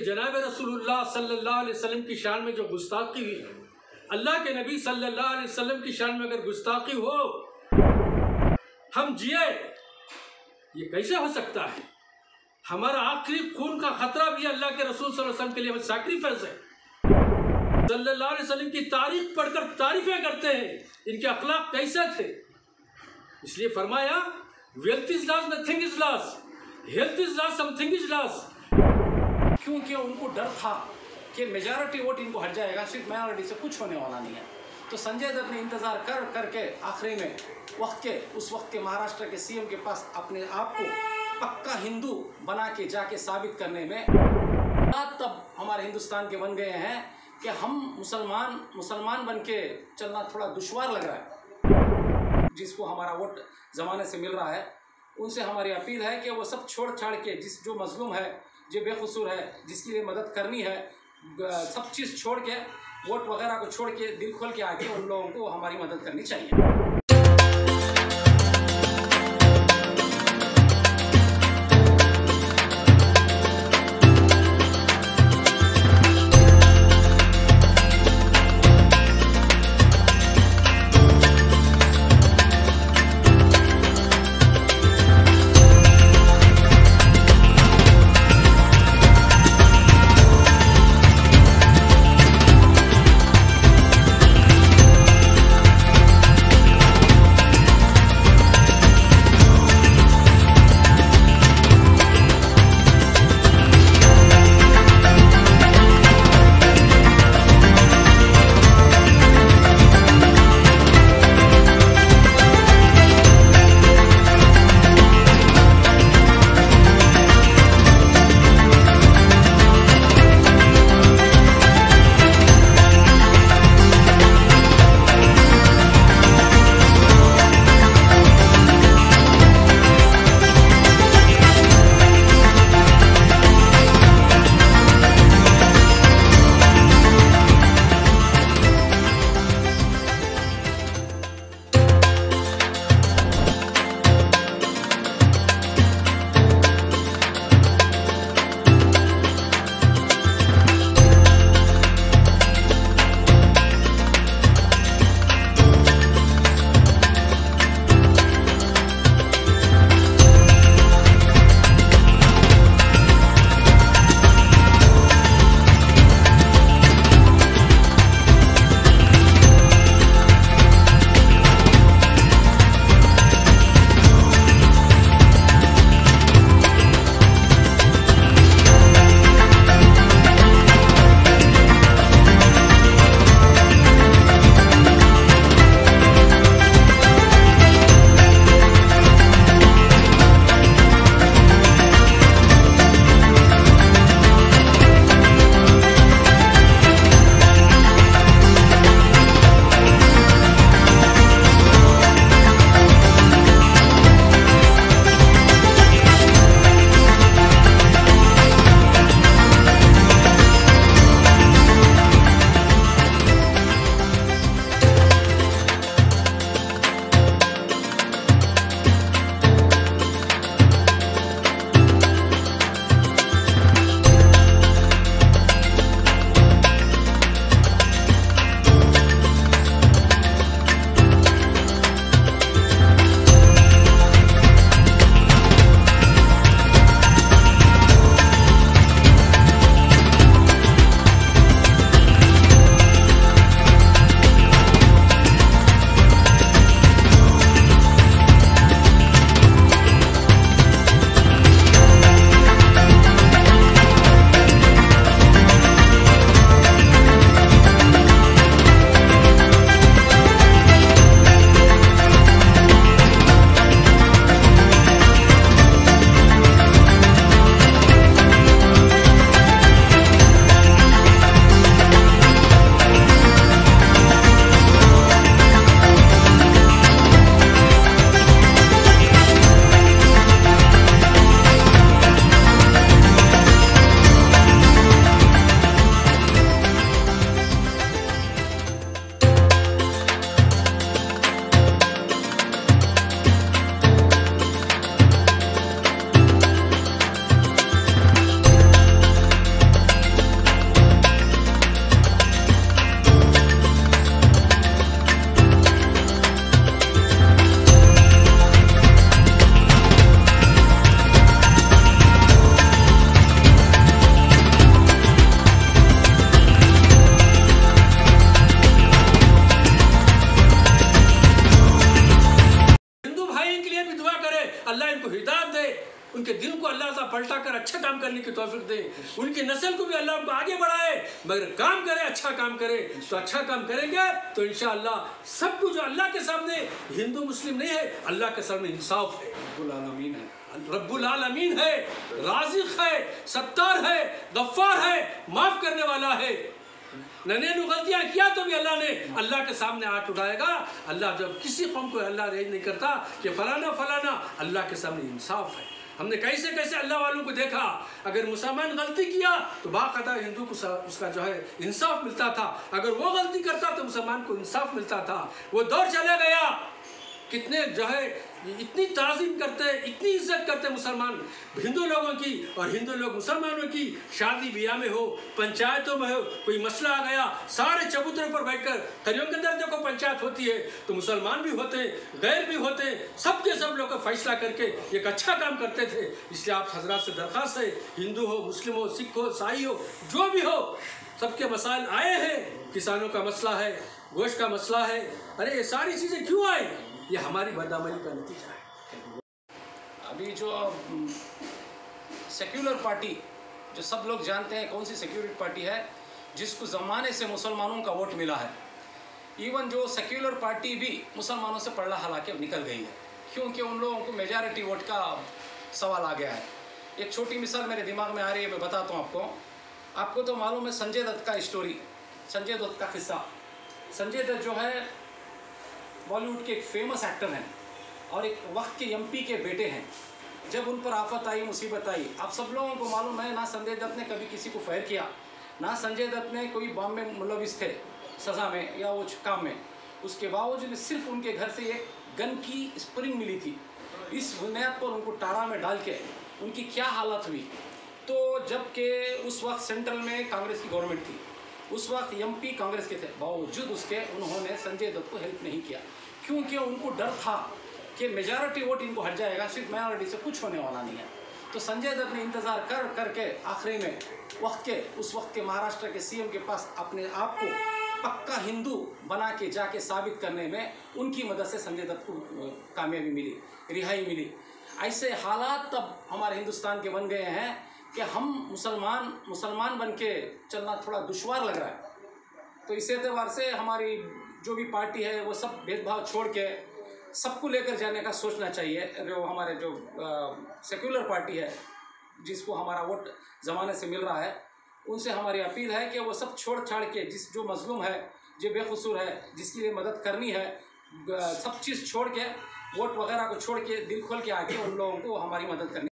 जनाब रसूलुल्लाह सल्लल्लाहु अलैहि वसल्लम की शान में जो गुस्ताखी हुई, अल्लाह के नबी सल्लल्लाहु अलैहि वसल्लम की शान में अगर गुस्ताखी हो, हम जिए, ये कैसे हो सकता है? हमारा आखिरी खून का खतरा भी अल्लाह के रसूल सल्लल्लाहु अलैहि वसल्लम के लिए सैक्रिफाइस है। सल्लल्लाहु अलैहि वसल्लम की तारीफ पढ़कर तारीफें करते हैं, इनके अखलाक कैसे थे। इसलिए फरमाया, wealth is loss, nothing is loss, health is loss, something is loss. क्योंकि उनको डर था कि मेजॉरिटी वोट इनको हट जाएगा, सिर्फ माइनॉरिटी से कुछ होने वाला नहीं है। तो संजय दत्त ने इंतज़ार कर करके आखिरी में उस वक्त के महाराष्ट्र के सीएम के पास अपने आप को पक्का हिंदू बना के जाके साबित करने में तब हमारे हिंदुस्तान के बन गए हैं कि हम मुसलमान बन के चलना थोड़ा दुश्वार लग रहा है। जिसको हमारा वोट ज़माने से मिल रहा है, उनसे हमारी अपील है कि वो सब छोड़ छाड़ के, जो मजलूम है, जो बेकसूर है, जिसके लिए मदद करनी है, सब चीज़ छोड़ के, वोट वगैरह को छोड़ के दिल खोल के आके उन लोगों को हमारी मदद करनी चाहिए। करने की तौफीक दे, उनकी नस्ल को भी अल्लाह उनको आगे बढ़ाए, मगर काम करे, अच्छा काम करे। तो अच्छा काम करेंगे तो इंशाअल्लाह सब कुछ जो अल्लाह के सामने हिंदू मुस्लिम नहीं है, अल्लाह के सामने इंसाफ है, रब्बुल आलमीन है, रब्बुल आलमीन है, राज़िक़ है, सत्तार है, गफ्फार है, माफ़ करने वाला है। नन्हे गलतियां किया तो भी अल्लाह ने अल्लाह के सामने हाथ उठाएगा। अल्लाह जब किसी कौम को अल्लाह रेज नहीं करता कि फलाना फलाना, अल्लाह के सामने इंसाफ है। हमने कैसे कैसे अल्लाह वालों को देखा, अगर मुसलमान गलती किया तो बाकायदा हिंदू को उसका जो है इंसाफ मिलता था, अगर वो गलती करता तो मुसलमान को इंसाफ मिलता था। वो दौर चला गया, कितने जो है इतनी ताज़ीम करते, इतनी इज्जत करते मुसलमान हिंदू लोगों की, और हिंदू लोग मुसलमानों की। शादी ब्याह में हो, पंचायतों में हो, कोई मसला आ गया, सारे चबूतरों पर बैठकर, खरियों के अंदर देखो पंचायत होती है तो मुसलमान भी होते, गैर भी होते, सबके सब लोग का फैसला करके एक अच्छा काम करते थे। इसलिए आप हजरात से दरख्वास्त है, हिंदू हो, मुस्लिम हो, सिख हो, ईसाई हो, जो भी हो, सबके मसाइल आए हैं। किसानों का मसला है, गोश्त का मसला है, अरे ये सारी चीज़ें क्यों आई? ये हमारी बदअमली का नतीजा है। अभी जो सेक्युलर पार्टी, जो सब लोग जानते हैं कौन सी सेक्युलर पार्टी है, जिसको ज़माने से मुसलमानों का वोट मिला है, इवन जो सेक्युलर पार्टी भी मुसलमानों से पढ़ला हला के निकल गई है, क्योंकि उन लोगों को मेजॉरिटी वोट का सवाल आ गया है। एक छोटी मिसाल मेरे दिमाग में आ रही है, मैं बताता हूँ आपको। आपको तो मालूम है संजय दत्त का स्टोरी, संजय दत्त का किस्सा। संजय दत्त जो है बॉलीवुड के एक फेमस एक्टर हैं और एक वक्त के एमपी के बेटे हैं। जब उन पर आफत आई, मुसीबत आई, आप सब लोगों को मालूम है, ना संजय दत्त ने कभी किसी को फायर किया, ना संजय दत्त ने कोई बॉम्ब में मुलविस थे सज़ा में या वो काम में। उसके बावजूद सिर्फ उनके घर से एक गन की स्प्रिंग मिली थी। इस बुनियाद पर उनको टाड़ा में डाल के उनकी क्या हालत हुई। तो जबकि उस वक्त सेंट्रल में कांग्रेस की गवर्नमेंट थी, उस वक्त एमपी कांग्रेस के थे, बावजूद उसके उन्होंने संजय दत्त को हेल्प नहीं किया, क्योंकि उनको डर था कि मेजॉरिटी वोट इनको हट जाएगा, सिर्फ माइनॉरिटी से कुछ होने वाला नहीं है। तो संजय दत्त ने इंतज़ार कर करके आखिरी में उस वक्त के महाराष्ट्र के सीएम के पास अपने आप को पक्का हिंदू बना के जाके साबित करने में उनकी मदद से संजय दत्त को कामयाबी मिली, रिहाई मिली। ऐसे हालात तब हमारे हिंदुस्तान के बन गए हैं कि हम मुसलमान बन के चलना थोड़ा दुश्वार लग रहा है। तो इस एतबार से हमारी जो भी पार्टी है वो सब भेदभाव छोड़ के सबको लेकर जाने का सोचना चाहिए। जो हमारे जो सेक्युलर पार्टी है, जिसको हमारा वोट ज़माने से मिल रहा है, उनसे हमारी अपील है कि वो सब छोड़ छाड़ के, जो मजलूम है, जो बेकसूर है, जिसके लिए मदद करनी है, सब चीज़ छोड़ के, वोट वगैरह को छोड़ के दिल खोल के आके उन लोगों को हमारी मदद करनी।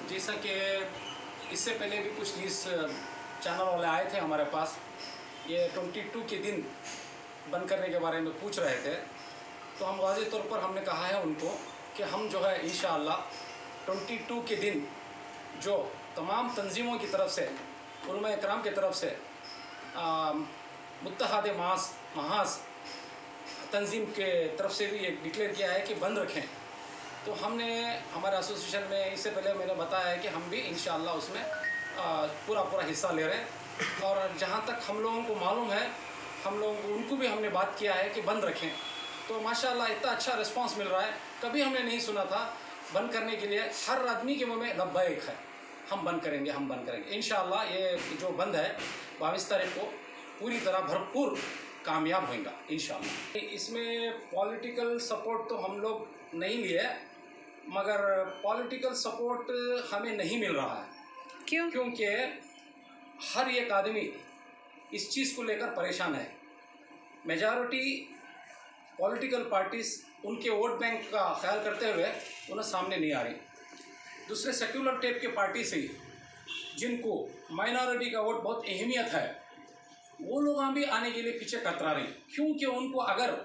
जैसा कि इससे पहले भी कुछ न्यूज़ चैनल वाले आए थे हमारे पास, ये 22 के दिन बंद करने के बारे में पूछ रहे थे, तो हम वाज़े तौर पर हमने कहा है उनको कि हम जो है इंशाअल्लाह 22 के दिन जो तमाम तंजीमों की तरफ से, उलमा इकराम की तरफ से, मुत्तहाद महाज तंजीम के तरफ से भी एक डिक्लेयर किया है कि बंद रखें। तो हमने हमारे एसोसिएशन में, इससे पहले मैंने बताया है कि हम भी इंशाअल्लाह उसमें पूरा हिस्सा ले रहे हैं। और जहाँ तक हम लोगों को मालूम है, हम लोगों को उनको भी हमने बात किया है कि बंद रखें। तो माशाअल्लाह इतना अच्छा रिस्पांस मिल रहा है, कभी हमने नहीं सुना था बंद करने के लिए। हर आदमी के मुँह में लब्बैक है, हम बंद करेंगे, हम बंद करेंगे। इंशाअल्लाह ये जो बंद है 22 तारीख को पूरी तरह भरपूर कामयाब होगा इंशाअल्लाह। इसमें पॉलिटिकल सपोर्ट तो हम लोग नहीं लिए, मगर पॉलिटिकल सपोर्ट हमें नहीं मिल रहा है। क्यों? क्योंकि हर एक आदमी इस चीज़ को लेकर परेशान है। मेजॉरिटी पॉलिटिकल पार्टीज उनके वोट बैंक का ख्याल करते हुए उन्हें सामने नहीं आ रही। दूसरे सेक्युलर टाइप के पार्टी से जिनको माइनॉरिटी का वोट बहुत अहमियत है, वो लोग भी आने के लिए पीछे कतरा रही, क्योंकि उनको अगर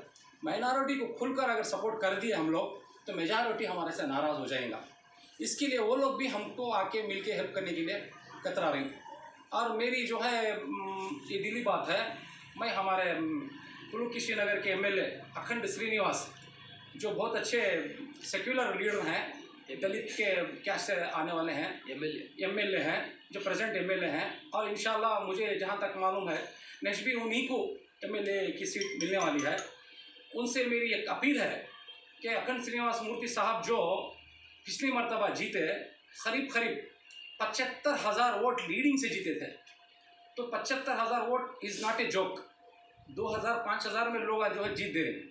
माइनॉरिटी को खुलकर अगर सपोर्ट कर दिए हम लोग तो मेजॉरिटी हमारे से नाराज़ हो जाएगा। इसके लिए वो लोग भी हमको आके मिलके हेल्प करने के लिए कतरा रही। और मेरी जो है ये दिली बात है, मैं हमारे पुलुकेशी नगर के एमएलए अखंड श्रीनिवास, जो बहुत अच्छे सेक्युलर लीडर हैं, दलित के क्या से आने वाले हैं, एमएलए हैं, जो प्रेजेंट एमएलए हैं, और इंशाल्लाह मुझे जहाँ तक मालूम है नेक्स्ट भी उन्हीं को एमएलए की सीट मिलने वाली है। उनसे मेरी एक अपील है कि अखंड श्रीनिवास मूर्ति साहब जो पिछली मरतबा जीते, करीब 75,000 वोट लीडिंग से जीते थे। तो 75,000 vote is not a joke. 2,000-5,000 में लोग जो है जीत दे रहे हैं।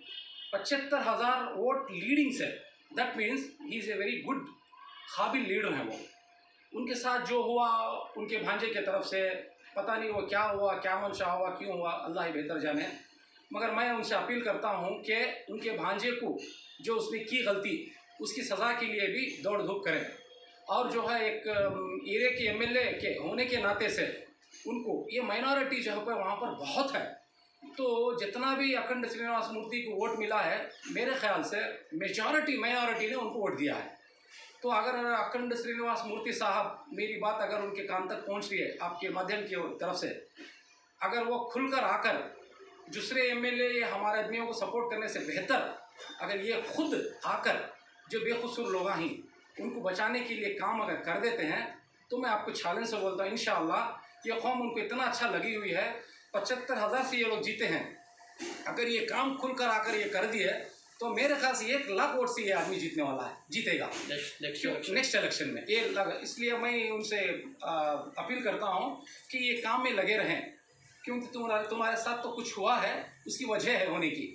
75,000 वोट लीडिंग से, that means he is a very good काबिल लीडर हैं वो। उनके साथ जो हुआ उनके भांजे के तरफ से, पता नहीं वो क्या हुआ, क्या मंशा हुआ, क्यों हुआ, अल्लाह ही बेहतर जाने। मगर मैं उनसे अपील करता हूँ कि उनके भांजे को जो उसने की गलती, उसकी सज़ा के लिए भी दौड़ धूप करें। और जो है एक एरिया के एमएलए के होने के नाते से उनको ये माइनॉरिटी जो है वहाँ पर बहुत है, तो जितना भी अखंड श्रीनिवास मूर्ति को वोट मिला है, मेरे ख्याल से मेजॉरिटी माइनॉरिटी ने उनको वोट दिया है। तो अगर अखंड श्रीनिवास मूर्ति साहब, मेरी बात अगर उनके कान तक पहुंच रही है आपके माध्यम की तरफ से, अगर वो खुलकर आकर दूसरे एमएलए हमारे आदमियों को सपोर्ट करने से बेहतर अगर ये खुद आकर जो बेकसूर लोग हैं उनको बचाने के लिए काम अगर कर देते हैं, तो मैं आपको चैलेंज से बोलता हूँ इंशाअल्लाह ये कौम उनको इतना अच्छा लगी हुई है। 75,000 से ये लोग जीते हैं, अगर ये काम खुलकर आकर ये कर दिए तो मेरे ख्याल से 1 लाख वोट से ये आदमी जीतने वाला है, जीतेगा नेक्स्ट इलेक्शन में। ये इसलिए मैं उनसे अपील करता हूँ कि ये काम में लगे रहें, क्योंकि तुम्हारे साथ तो कुछ हुआ है, उसकी वजह है होने की।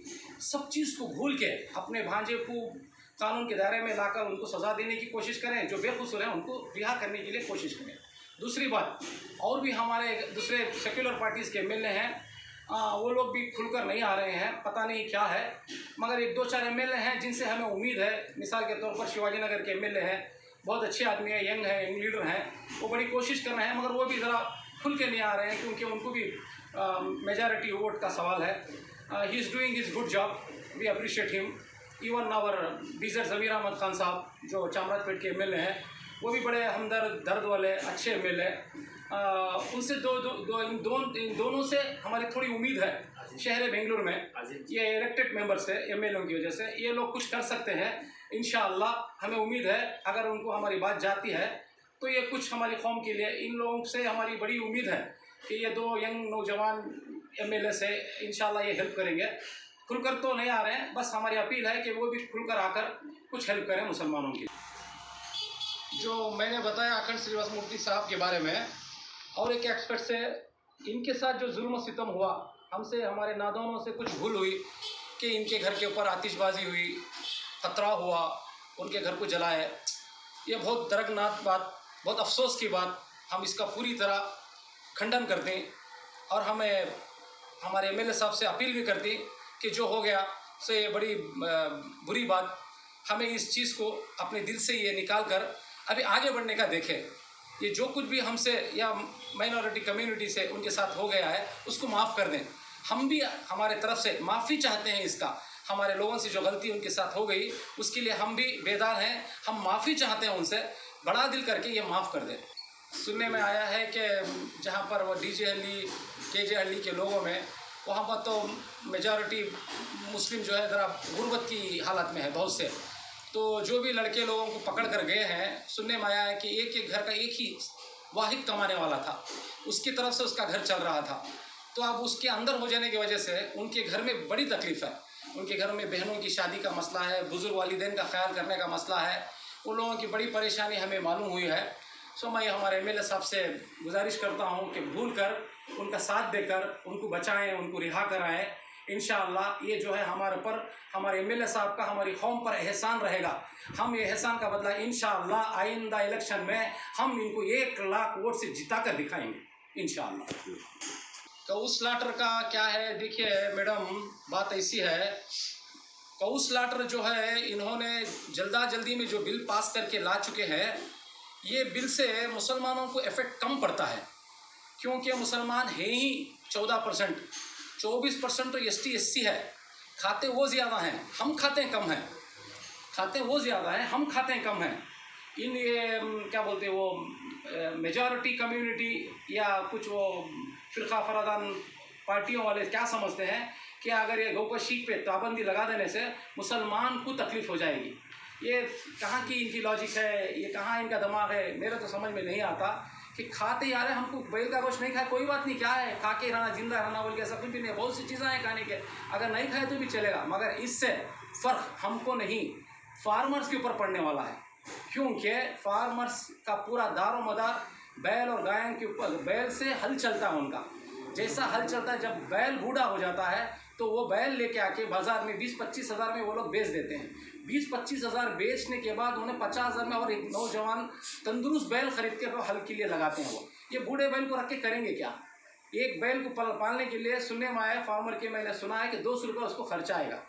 सब चीज़ को भूल के अपने भांजे को कानून के दायरे में लाकर उनको सज़ा देने की कोशिश करें, जो बेकसूर हैं उनको रिहा करने के लिए कोशिश करें। दूसरी बात, और भी हमारे दूसरे सेक्युलर पार्टीज़ के एमएलए हैं, वो लोग भी खुलकर नहीं आ रहे हैं, पता नहीं क्या है। मगर 1-2-4 एमएलए हैं जिनसे हमें उम्मीद है। मिसाल के तौर पर शिवाजी नगर के एमएलए हैं, बहुत अच्छे आदमी है, यंग लीडर हैं, वो बड़ी कोशिश कर रहे हैं, मगर वो भी ज़रा खुल के नहीं आ रहे हैं, क्योंकि उनको भी मेजॉरिटी वोट का सवाल है। He is doing his good job, we appreciate him. Even our बीजर ज़मीर अहमद खान साहब जो चामराजपेट के एमएलए हैं, वो भी बड़े हमदर्द दर्द वाले अच्छे एमएलए। उनसे इन दोनों से हमारी थोड़ी उम्मीद है। शहर बेंगलुरु में ये इलेक्टेड मेंबर्स है, एमएलए की वजह से ये लोग कुछ कर सकते हैं इंशाअल्लाह। हमें उम्मीद है अगर उनको हमारी बात जाती है तो ये कुछ हमारी कौम के लिए, इन लोगों से हमारी बड़ी उम्मीद है कि ये 2 यंग नौजवान एमएलए से इंशाअल्लाह ये हेल्प करेंगे। खुलकर तो नहीं आ रहे हैं, बस हमारी अपील है कि वो भी खुलकर आकर कुछ हेल्प करें मुसलमानों की। जो मैंने बताया अखंड श्रीनिवास मूर्ति साहब के बारे में, और एक एक्सपर्ट से इनके साथ जो जुल्म सितम हुआ, हमसे हमारे नादानों से कुछ भूल हुई कि इनके घर के ऊपर आतिशबाजी हुई, खतरा हुआ, उनके घर को जलाए, ये बहुत दर्दनाक बात, बहुत अफसोस की बात। हम इसका पूरी तरह खंडन करते हैं और हमें हमारे एमएलए साहब से अपील भी करती कि जो हो गया से बड़ी बुरी बात, हमें इस चीज़ को अपने दिल से ये निकाल कर अभी आगे बढ़ने का देखें। ये जो कुछ भी हमसे या माइनॉरिटी कम्युनिटी से उनके साथ हो गया है उसको माफ़ कर दें। हम भी हमारे तरफ से माफ़ी चाहते हैं इसका, हमारे लोगों से जो गलती उनके साथ हो गई उसके लिए हम भी बेदार हैं, हम माफ़ी चाहते हैं उनसे, बड़ा दिल करके ये माफ़ कर दें। सुनने में आया है कि जहाँ पर वो डीजे हल्ली केजे हल्ली के लोगों में, वहाँ पर तो मेजॉरिटी मुस्लिम जो है ज़रा गुर्बत की हालत में है बहुत से, तो जो भी लड़के लोगों को पकड़ कर गए हैं, सुनने में आया है कि एक घर का एक ही वाहिद कमाने वाला था, उसकी तरफ से उसका घर चल रहा था। तो अब उसके अंदर हो जाने की वजह से उनके घर में बड़ी तकलीफ़ है। उनके घर में बहनों की शादी का मसला है, बुजुर्ग वालिदैन का ख्याल करने का मसला है, उन लोगों की बड़ी परेशानी हमें मालूम हुई है। सो मैं हमारे एमएलए साहब से गुजारिश करता हूँ कि भूल कर उनका साथ देकर उनको बचाएं, उनको रिहा कराएं। इंशाअल्लाह ये जो है हमारे ऊपर, हमारे एमएलए साहब का हमारी कौम पर एहसान रहेगा। हम ये एहसान का बदला इंशाअल्लाह आइंदा इलेक्शन में हम इनको 1 लाख वोट से जिता कर दिखाएंगे इंशाअल्लाह। कऊ स्लाटर का क्या है, देखिए मैडम, बात ऐसी है, कऊ स्लाटर जो है इन्होंने जल्दी में जो बिल पास करके ला चुके हैं, ये बिल से मुसलमानों को इफ़ेक्ट कम पड़ता है, क्योंकि मुसलमान है ही 14%, 24% तो ST SC है, खाते वो ज़्यादा हैं, हम खाते कम हैं, खाते वो ज़्यादा हैं, हम खाते कम हैं। इन ये क्या बोलते हैं वो मेजॉरिटी कम्युनिटी या कुछ वो फ़िरका फरादान पार्टियों वाले क्या समझते हैं कि अगर ये गौकशी पे पाबंदी लगा देने से मुसलमान को तकलीफ़ हो जाएगी। ये कहाँ की इनकी लॉजिक है, ये कहाँ इनका दिमाग है, मेरे तो समझ में नहीं आता कि खाते यार है, हमको बैल का गोश्त नहीं खाए कोई बात नहीं, क्या है, खा के रहना, जिंदा रहना बोल के सब कुछ भी नहीं, बहुत सी चीज़ें हैं खाने के, अगर नहीं खाए तो भी चलेगा, मगर इससे फ़र्क हमको नहीं, फार्मर्स के ऊपर पड़ने वाला है, क्योंकि फार्मर्स का पूरा दारो मदार बैल और गाय के ऊपर, बैल से हल चलता है उनका। जैसा हल चलता है, जब बैल बूढ़ा हो जाता है तो वो बैल लेके आके बाज़ार में 20-25 हज़ार में वो लोग बेच देते हैं। 20-25 हज़ार बेचने के बाद उन्हें 50 हज़ार में और एक नौजवान तंदुरुस्त बैल खरीद के हल के लिए लगाते हैं। वो ये बूढ़े बैल को रख के करेंगे क्या? एक बैल को पालने के लिए सुनने में आया फार्मर के, मैंने सुना है कि 200 रुपये उसको खर्चा आएगा।